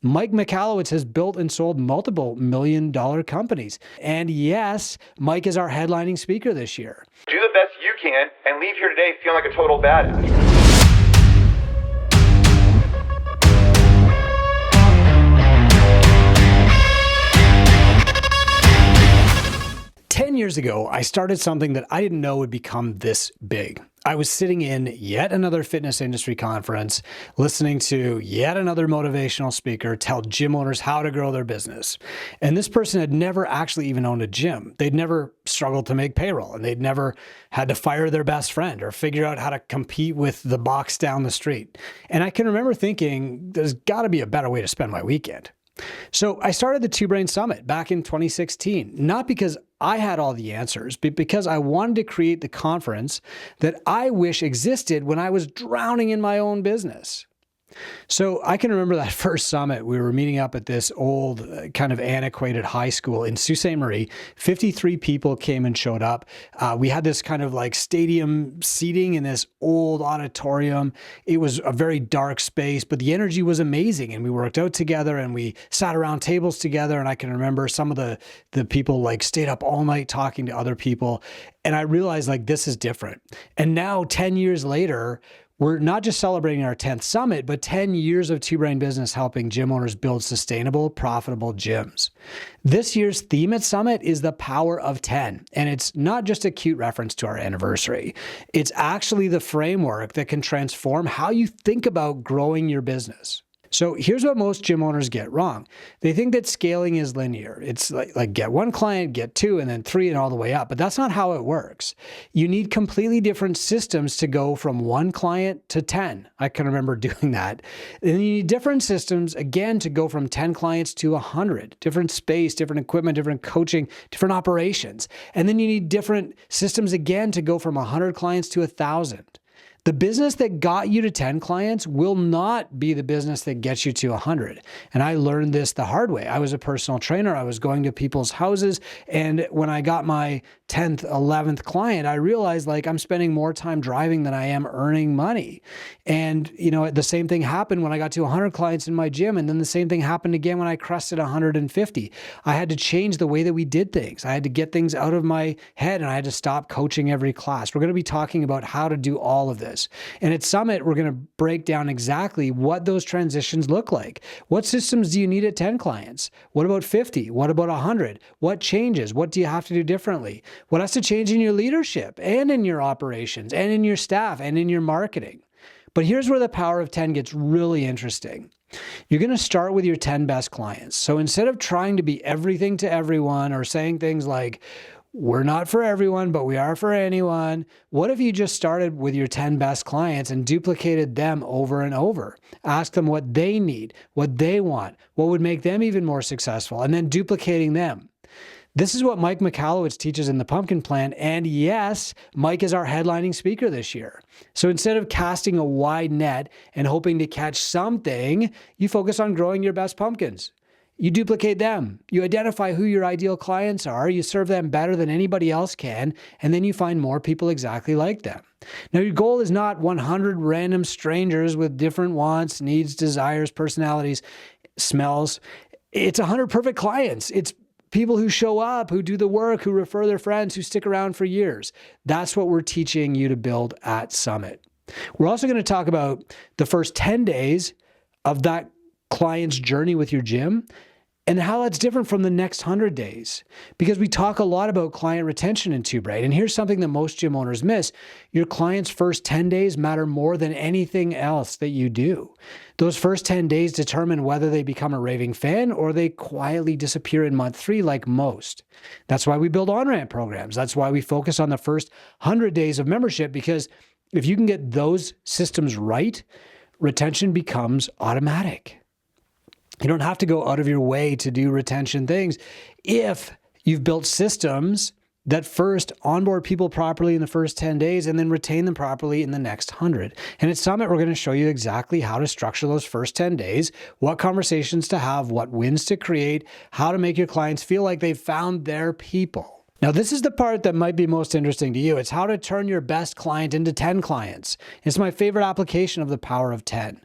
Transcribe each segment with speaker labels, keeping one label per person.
Speaker 1: Mike Michalowicz has built and sold multiple million-dollar companies. And yes, Mike is our headlining speaker this year.
Speaker 2: Do the best you can and leave here today feeling like a total badass.
Speaker 1: 10 years ago, I started something that I didn't know would become this big. I was sitting in yet another fitness industry conference, listening to yet another motivational speaker tell gym owners how to grow their business. And this person had never actually even owned a gym. They'd never struggled to make payroll, and they'd never had to fire their best friend or figure out how to compete with the box down the street. And I can remember thinking, there's got to be a better way to spend my weekend. So I started the Two Brain Summit back in 2016, not because I had all the answers, but because I wanted to create the conference that I wish existed when I was drowning in my own business. So I can remember that first summit. We were meeting up at this old kind of antiquated high school in Sault Ste. Marie. 53 people came and showed up. We had this kind of like stadium seating in this old auditorium. It was a very dark space, but the energy was amazing. And we worked out together and we sat around tables together. And I can remember some of the people like stayed up all night talking to other people. And I realized like this is different. And now 10 years later, we're not just celebrating our 10th summit, but 10 years of Two Brain Business helping gym owners build sustainable, profitable gyms. This year's theme at Summit is the power of 10. And it's not just a cute reference to our anniversary. It's actually the framework that can transform how you think about growing your business. So here's what most gym owners get wrong. They think that scaling is linear. It's like get one client, get two, and then three, and all the way up. But that's not how it works. You need completely different systems to go from one client to 10. I can remember doing that. And you need different systems, again, to go from 10 clients to 100. Different space, different equipment, different coaching, different operations. And then you need different systems, again, to go from 100 clients to 1,000. The business that got you to 10 clients will not be the business that gets you to 100. And I learned this the hard way. I was a personal trainer. I was going to people's houses. And when I got my 10th, 11th client, I realized like I'm spending more time driving than I am earning money. And, you know, the same thing happened when I got to 100 clients in my gym. And then the same thing happened again when I crested 150. I had to change the way that we did things. I had to get things out of my head and I had to stop coaching every class. We're going to be talking about how to do all of this. And at Summit, we're going to break down exactly what those transitions look like. What systems do you need at 10 clients? What about 50? What about 100? What changes? What do you have to do differently? What has to change in your leadership and in your operations and in your staff and in your marketing? But here's where the power of 10 gets really interesting. You're going to start with your 10 best clients. So instead of trying to be everything to everyone or saying things like, we're not for everyone, but we are for anyone. What if you just started with your 10 best clients and duplicated them over and over? Ask them what they need, what they want, what would make them even more successful, and then duplicating them. This is what Mike Michalowicz teaches in the Pumpkin Plan. And yes, Mike is our headlining speaker this year. So instead of casting a wide net and hoping to catch something, you focus on growing your best pumpkins. You duplicate them. You identify who your ideal clients are. You serve them better than anybody else can. And then you find more people exactly like them. Now, your goal is not 100 random strangers with different wants, needs, desires, personalities, smells. It's 100 perfect clients. It's people who show up, who do the work, who refer their friends, who stick around for years. That's what we're teaching you to build at Summit. We're also going to talk about the first 10 days of that client's journey with your gym and how that's different from the next 100 days. Because we talk a lot about client retention in Two Brain. And here's something that most gym owners miss. Your client's first 10 days matter more than anything else that you do. Those first 10 days determine whether they become a raving fan or they quietly disappear in month 3 like most. That's why we build on-ramp programs. That's why we focus on the first 100 days of membership, because if you can get those systems right, retention becomes automatic. You don't have to go out of your way to do retention things if you've built systems that first onboard people properly in the first 10 days and then retain them properly in the next 100. And at Summit, we're going to show you exactly how to structure those first 10 days, what conversations to have, what wins to create, how to make your clients feel like they've found their people. Now, this is the part that might be most interesting to you. It's how to turn your best client into 10 clients. It's my favorite application of the power of 10.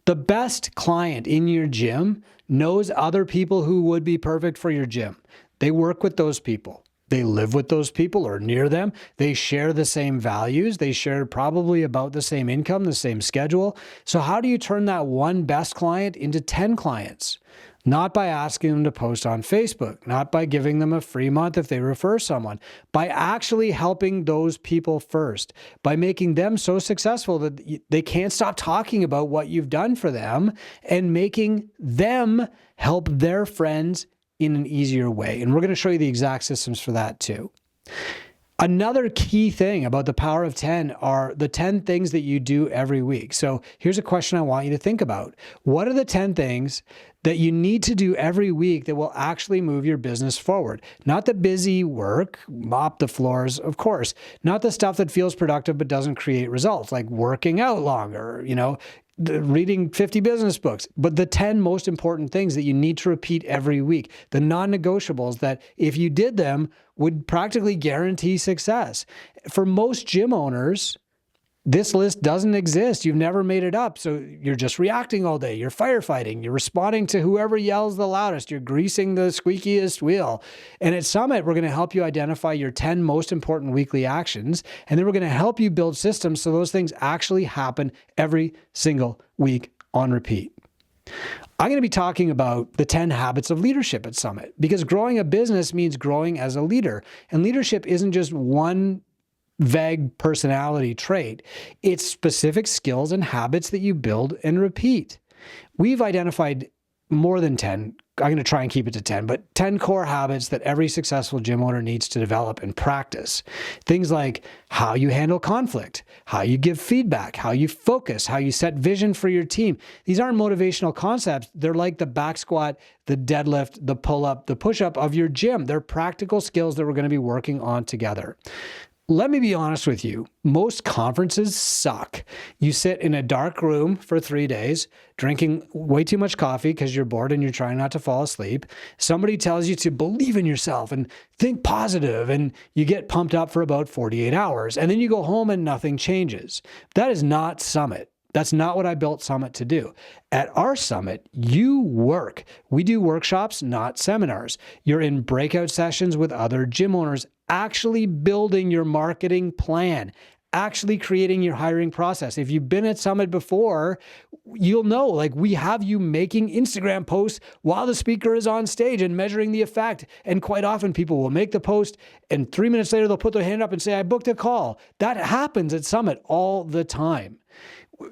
Speaker 1: The best client in your gym knows other people who would be perfect for your gym. They work with those people. They live with those people or near them. They share the same values. They share probably about the same income, the same schedule. So how do you turn that one best client into 10 clients? Not by asking them to post on Facebook, not by giving them a free month if they refer someone, by actually helping those people first, by making them so successful that they can't stop talking about what you've done for them and making them help their friends in an easier way. And we're going to show you the exact systems for that too. Another key thing about the power of 10 are the 10 things that you do every week. So here's a question I want you to think about. What are the 10 things that you need to do every week that will actually move your business forward? Not the busy work, mop the floors, of course. Not the stuff that feels productive but doesn't create results, like working out longer, reading 50 business books, but the 10 most important things that you need to repeat every week, the non-negotiables that if you did them would practically guarantee success. For most gym owners, this list doesn't exist. You've never made it up. So you're just reacting all day. You're firefighting. You're responding to whoever yells the loudest. You're greasing the squeakiest wheel. And at Summit, we're going to help you identify your 10 most important weekly actions. And then we're going to help you build systems so those things actually happen every single week on repeat. I'm going to be talking about the 10 habits of leadership at Summit, because growing a business means growing as a leader. And leadership isn't just one vague personality trait. It's specific skills and habits that you build and repeat. We've identified more than 10. I'm going to try and keep it to 10, but 10 core habits that every successful gym owner needs to develop and practice. Things like how you handle conflict, how you give feedback, how you focus, how you set vision for your team. These aren't motivational concepts. They're like the back squat, the deadlift, the pull-up, the push-up of your gym. They're practical skills that we're going to be working on together. Let me be honest with you. Most conferences suck. You sit in a dark room for 3 days, drinking way too much coffee because you're bored and you're trying not to fall asleep. Somebody tells you to believe in yourself and think positive, and you get pumped up for about 48 hours. And then you go home and nothing changes. That is not Summit. That's not what I built Summit to do. At our Summit, you work. We do workshops, not seminars. You're in breakout sessions with other gym owners, actually building your marketing plan, actually creating your hiring process. If you've been at Summit before, you'll know, we have you making Instagram posts while the speaker is on stage and measuring the effect. And quite often people will make the post and 3 minutes later, they'll put their hand up and say, I booked a call. That happens at Summit all the time.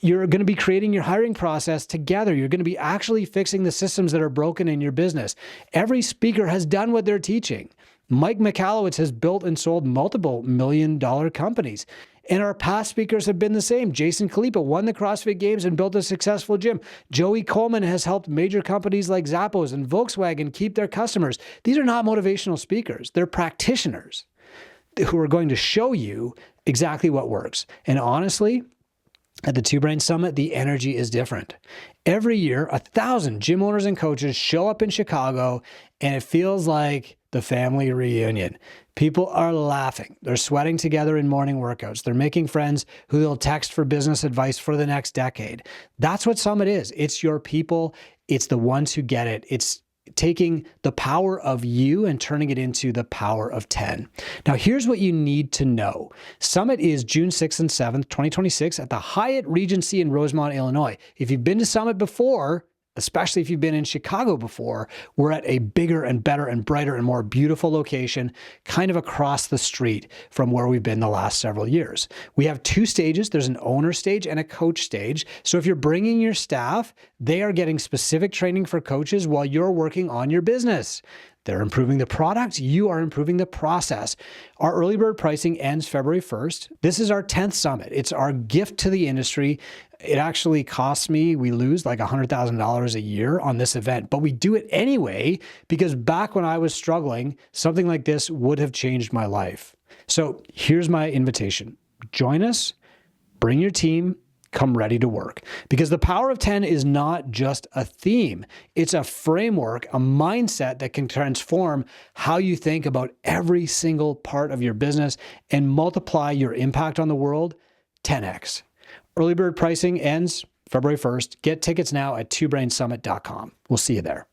Speaker 1: You're going to be creating your hiring process together. You're going to be actually fixing the systems that are broken in your business. Every speaker has done what they're teaching. Mike Michalowicz has built and sold multiple million-dollar companies. And our past speakers have been the same. Jason Khalipa won the CrossFit Games and built a successful gym. Joey Coleman has helped major companies like Zappos and Volkswagen keep their customers. These are not motivational speakers. They're practitioners who are going to show you exactly what works. And honestly, at the Two Brain Summit, the energy is different. Every year, 1,000 gym owners and coaches show up in Chicago, and it feels like the family reunion. People are laughing. They're sweating together in morning workouts. They're making friends who they'll text for business advice for the next decade. That's what Summit is. It's your people. It's the ones who get it. It's taking the power of you and turning it into the power of 10. Now, here's what you need to know. Summit is June 6th and 7th, 2026 at the Hyatt Regency in Rosemont, Illinois. If you've been to Summit before, especially if you've been in Chicago before, we're at a bigger and better and brighter and more beautiful location, kind of across the street from where we've been the last several years. We have 2 stages. There's an owner stage and a coach stage. So if you're bringing your staff, they are getting specific training for coaches while you're working on your business. They're improving the product. You are improving the process. Our early bird pricing ends February 1st. This is our 10th summit. It's our gift to the industry. It actually costs me, we lose like $100,000 a year on this event, but we do it anyway because back when I was struggling, something like this would have changed my life. So here's my invitation. Join us, bring your team, come ready to work. Because the power of 10 is not just a theme. It's a framework, a mindset that can transform how you think about every single part of your business and multiply your impact on the world 10x. Early bird pricing ends February 1st. Get tickets now at twobrainsummit.com. We'll see you there.